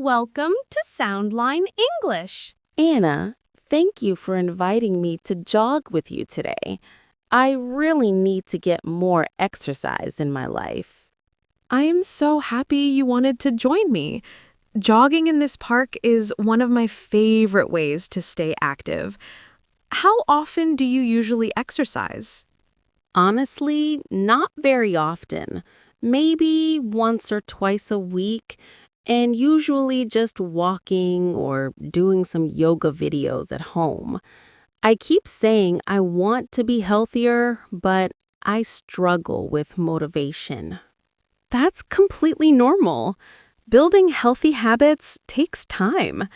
Welcome to Soundline English. Anna, thank you for inviting me to jog with you today. I really need to get more exercise in my life. I am so happy you wanted to join me. Jogging in this park is one of my favorite ways to stay active. How often do you usually exercise? Honestly, not very often. Maybe once or twice a week, and usually just walking or doing some yoga videos at home. I keep saying I want to be healthier, but I struggle with motivation. That's completely normal. Building healthy habits takes time.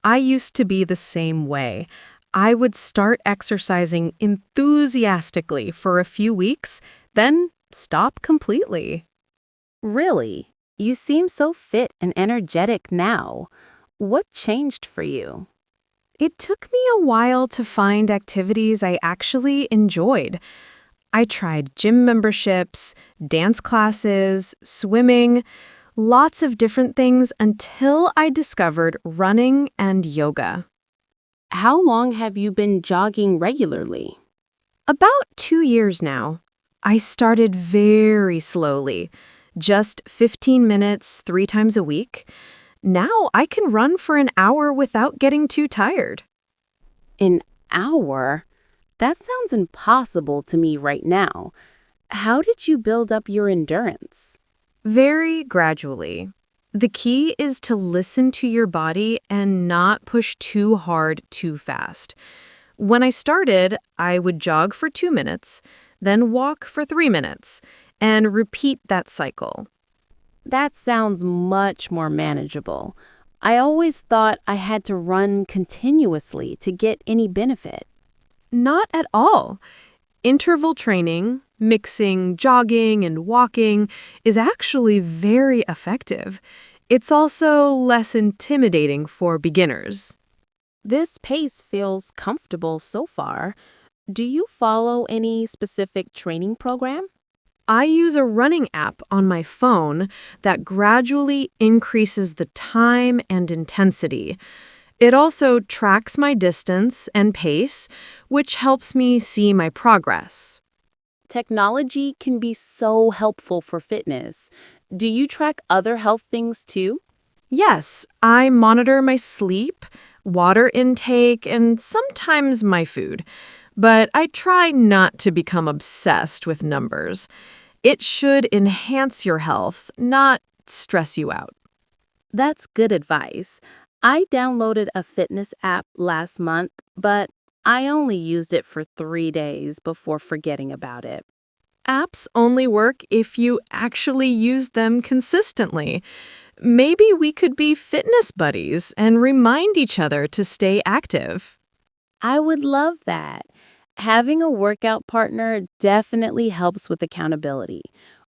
I used to be the same way. I would start exercising enthusiastically for a few weeks, then stop completely. Really? You seem so fit and energetic now. What changed for you? It took me a while to find activities I actually enjoyed. I tried gym memberships, dance classes, swimming, lots of different things until I discovered running and yoga. How long have you been jogging regularly? About 2 years now. I started very slowly, just 15 minutes 3 times a week. Now I can run for an hour without getting too tired. An hour? That sounds impossible to me right now. How did you build up your endurance? Very gradually. The key is to listen to your body and not push too hard too fast. When I started, I would jog for 2 minutes, then walk for 3 minutes, and repeat that cycle. That sounds much more manageable. I always thought I had to run continuously to get any benefit. Not at all. Interval training, mixing jogging and walking, is actually very effective. It's also less intimidating for beginners. This pace feels comfortable so far. Do you follow any specific training program? I use a running app on my phone that gradually increases the time and intensity. It also tracks my distance and pace, which helps me see my progress. Technology can be so helpful for fitness. Do you track other health things too? Yes, I monitor my sleep, water intake, and sometimes my food. But I try not to become obsessed with numbers. It should enhance your health, not stress you out. That's good advice. I downloaded a fitness app last month, but I only used it for 3 days before forgetting about it. Apps only work if you actually use them consistently. Maybe we could be fitness buddies and remind each other to stay active. I would love that. Having a workout partner definitely helps with accountability.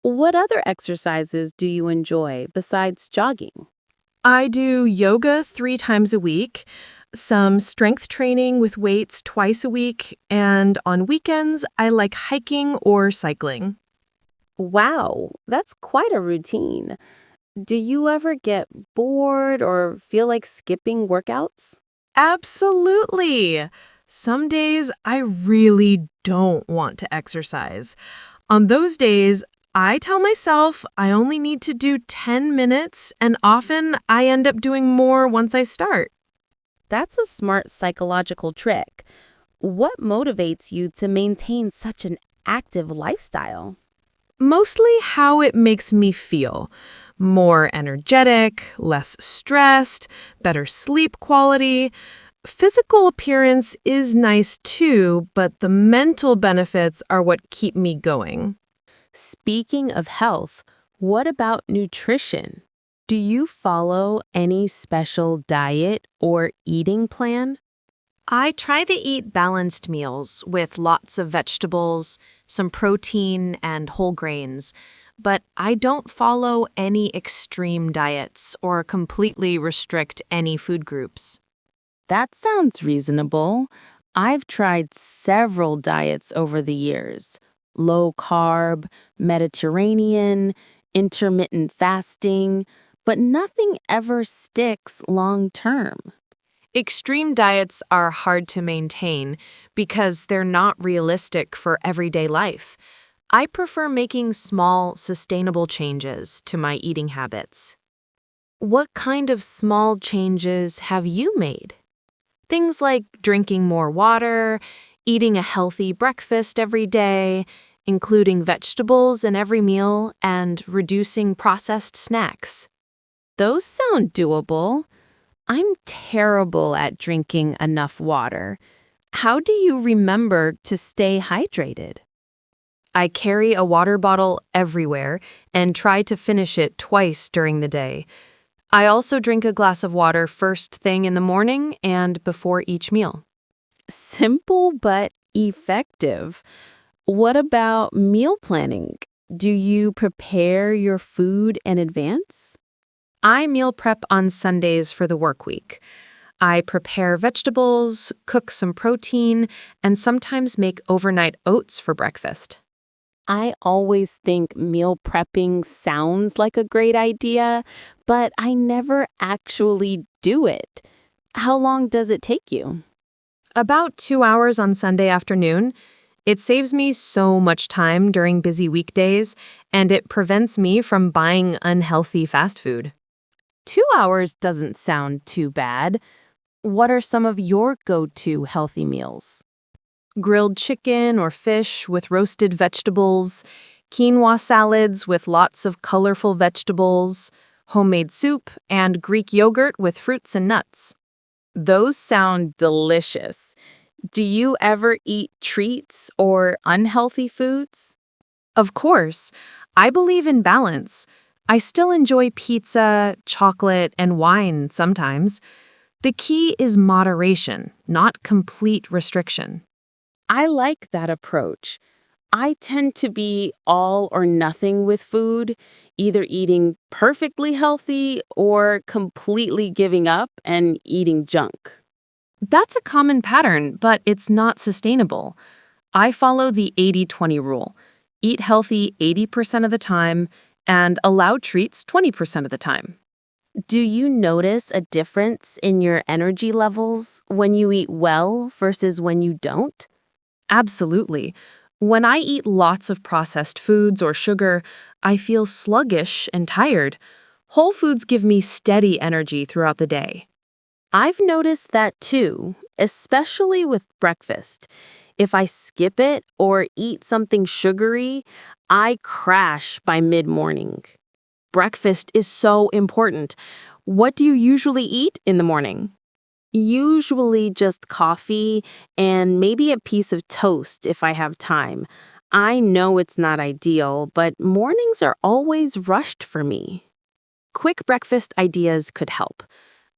What other exercises do you enjoy besides jogging? I do yoga 3 times a week, some strength training with weights twice a week, and on weekends, I like hiking or cycling. Wow, that's quite a routine. Do you ever get bored or feel like skipping workouts? Absolutely! Some days I really don't want to exercise. On those days, I tell myself I only need to do 10 minutes, and often I end up doing more once I start. That's a smart psychological trick. What motivates you to maintain such an active lifestyle? Mostly how it makes me feel. More energetic, less stressed, better sleep quality. Physical appearance is nice too, but the mental benefits are what keep me going. Speaking of health, what about nutrition? Do you follow any special diet or eating plan? I try to eat balanced meals with lots of vegetables, some protein, and whole grains, but I don't follow any extreme diets or completely restrict any food groups. That sounds reasonable. I've tried several diets over the years: low carb, Mediterranean, intermittent fasting, but nothing ever sticks long term. Extreme diets are hard to maintain because they're not realistic for everyday life. I prefer making small, sustainable changes to my eating habits. What kind of small changes have you made? Things like drinking more water, eating a healthy breakfast every day, including vegetables in every meal, and reducing processed snacks. Those sound doable. I'm terrible at drinking enough water. How do you remember to stay hydrated? I carry a water bottle everywhere and try to finish it twice during the day. I also drink a glass of water first thing in the morning and before each meal. Simple but effective. What about meal planning? Do you prepare your food in advance? I meal prep on Sundays for the work week. I prepare vegetables, cook some protein, and sometimes make overnight oats for breakfast. I always think meal prepping sounds like a great idea, but I never actually do it. How long does it take you? About 2 hours on Sunday afternoon. It saves me so much time during busy weekdays, and it prevents me from buying unhealthy fast food. 2 hours doesn't sound too bad. What are some of your go-to healthy meals? Grilled chicken or fish with roasted vegetables, quinoa salads with lots of colorful vegetables, homemade soup, and Greek yogurt with fruits and nuts. Those sound delicious. Do you ever eat treats or unhealthy foods? Of course, I believe in balance. I still enjoy pizza, chocolate, and wine sometimes. The key is moderation, not complete restriction. I like that approach. I tend to be all or nothing with food, either eating perfectly healthy or completely giving up and eating junk. That's a common pattern, but it's not sustainable. I follow the 80-20 rule. Eat healthy 80% of the time and allow treats 20% of the time. Do you notice a difference in your energy levels when you eat well versus when you don't? Absolutely. When I eat lots of processed foods or sugar, I feel sluggish and tired. Whole foods give me steady energy throughout the day. I've noticed that too, especially with breakfast. If I skip it or eat something sugary, I crash by mid-morning. Breakfast is so important. What do you usually eat in the morning? Usually just coffee and maybe a piece of toast if I have time. I know it's not ideal, but mornings are always rushed for me. Quick breakfast ideas could help.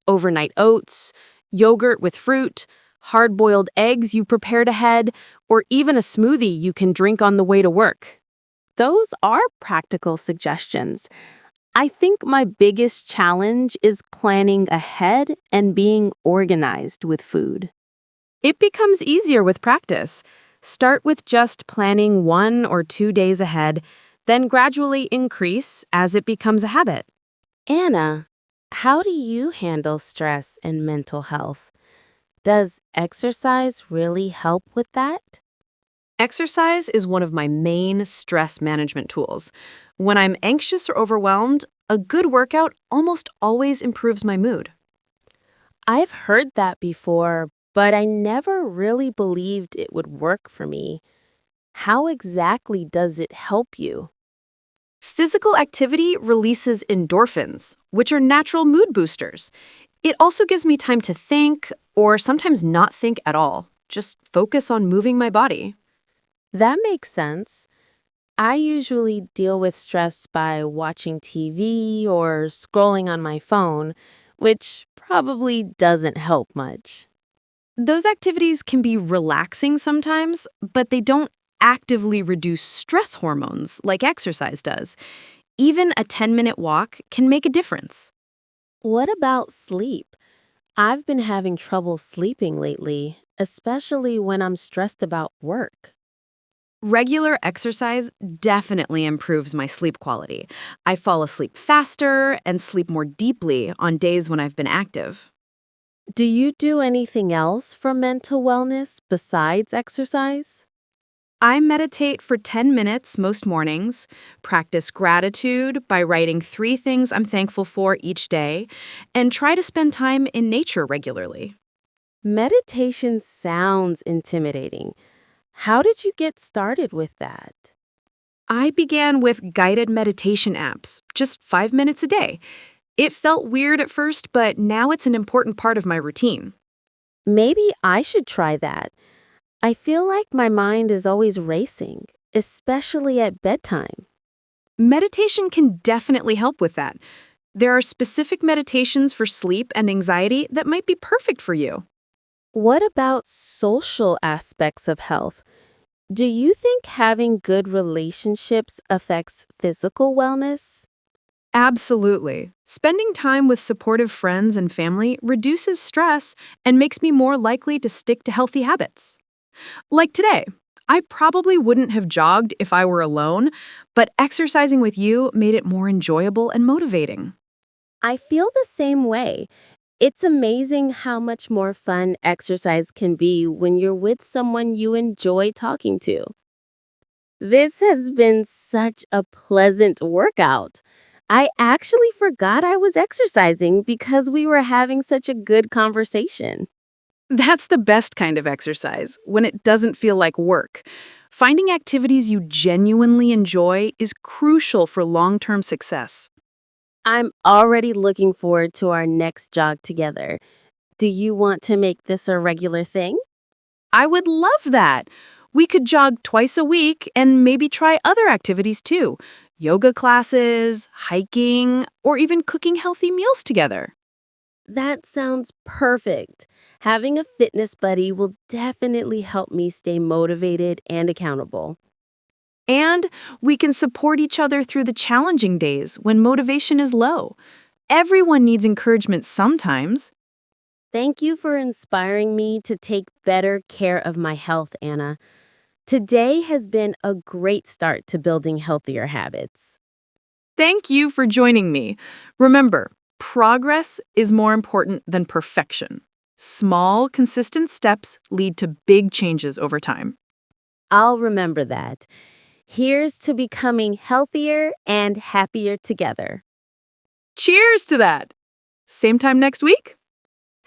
Overnight oats, yogurt with fruit, hard-boiled eggs you prepared ahead, or even a smoothie you can drink on the way to work. Those are practical suggestions. I think my biggest challenge is planning ahead and being organized with food. It becomes easier with practice. Start with just planning 1 or 2 days ahead, then gradually increase as it becomes a habit. Anna, how do you handle stress and mental health? Does exercise really help with that? Exercise is one of my main stress management tools. When I'm anxious or overwhelmed, a good workout almost always improves my mood. I've heard that before, but I never really believed it would work for me. How exactly does it help you? Physical activity releases endorphins, which are natural mood boosters. It also gives me time to think, or sometimes not think at all. Just focus on moving my body. That makes sense. I usually deal with stress by watching TV or scrolling on my phone, which probably doesn't help much. Those activities can be relaxing sometimes, but they don't actively reduce stress hormones like exercise does. Even a 10-minute walk can make a difference. What about sleep? I've been having trouble sleeping lately, especially when I'm stressed about work. Regular exercise definitely improves my sleep quality. I fall asleep faster and sleep more deeply on days when I've been active. Do you do anything else for mental wellness besides exercise? I meditate for 10 minutes most mornings, practice gratitude by writing 3 things I'm thankful for each day, and try to spend time in nature regularly. Meditation sounds intimidating. How did you get started with that? I began with guided meditation apps, just 5 minutes a day. It felt weird at first, but now it's an important part of my routine. Maybe I should try that. I feel like my mind is always racing, especially at bedtime. Meditation can definitely help with that. There are specific meditations for sleep and anxiety that might be perfect for you. What about social aspects of health? Do you think having good relationships affects physical wellness? Absolutely. Spending time with supportive friends and family reduces stress and makes me more likely to stick to healthy habits. Like today, I probably wouldn't have jogged if I were alone, but exercising with you made it more enjoyable and motivating. I feel the same way. It's amazing how much more fun exercise can be when you're with someone you enjoy talking to. This has been such a pleasant workout. I actually forgot I was exercising because we were having such a good conversation. That's the best kind of exercise, when it doesn't feel like work. Finding activities you genuinely enjoy is crucial for long-term success. I'm already looking forward to our next jog together. Do you want to make this a regular thing? I would love that. We could jog twice a week and maybe try other activities too. Yoga classes, hiking, or even cooking healthy meals together. That sounds perfect. Having a fitness buddy will definitely help me stay motivated and accountable. And we can support each other through the challenging days when motivation is low. Everyone needs encouragement sometimes. Thank you for inspiring me to take better care of my health, Anna. Today has been a great start to building healthier habits. Thank you for joining me. Remember, progress is more important than perfection. Small, consistent steps lead to big changes over time. I'll remember that. Here's to becoming healthier and happier together. Cheers to that! Same time next week?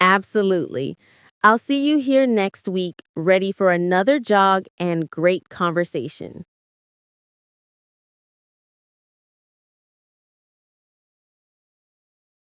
Absolutely. I'll see you here next week, ready for another jog and great conversation.